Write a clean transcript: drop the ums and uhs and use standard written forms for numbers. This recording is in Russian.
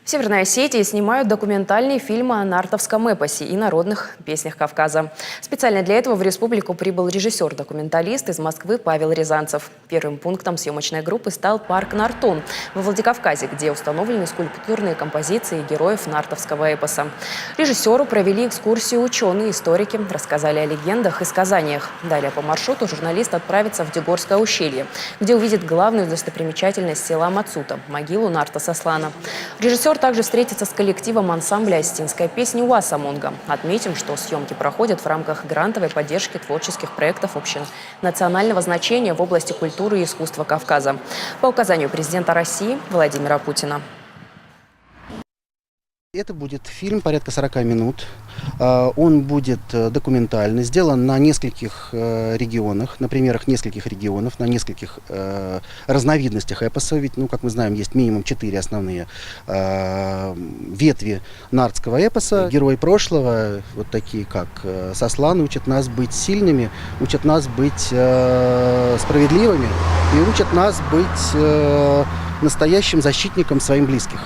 В Северной Осетии снимают документальные фильмы о нартовском эпосе и народных песнях Кавказа. Специально для этого в республику прибыл режиссер-документалист из Москвы Павел Рязанцев. Первым пунктом съемочной группы стал парк Нартон во Владикавказе, где установлены скульптурные композиции героев нартовского эпоса. Режиссеру провели экскурсию ученые, историки, рассказали о легендах и сказаниях. Далее по маршруту журналист отправится в Дегорское ущелье, где увидит главную достопримечательность села Мацута – могилу Нарта Сослана. Режиссер также встретится с коллективом ансамбля осетинской песни «Уасамонга». Отметим, что съемки проходят в рамках грантовой поддержки творческих проектов общенационального значения в области культуры и искусства Кавказа по указанию президента России Владимира Путина. Это будет фильм порядка 40 минут. Он будет документальный, сделан на нескольких регионах, на примерах нескольких регионов, на нескольких разновидностях эпоса. Ведь, как мы знаем, есть минимум 4 основные ветви нартского эпоса. Герои прошлого, вот такие как Сослан, учат нас быть сильными, учат нас быть справедливыми и учат нас быть настоящим защитником своим близких.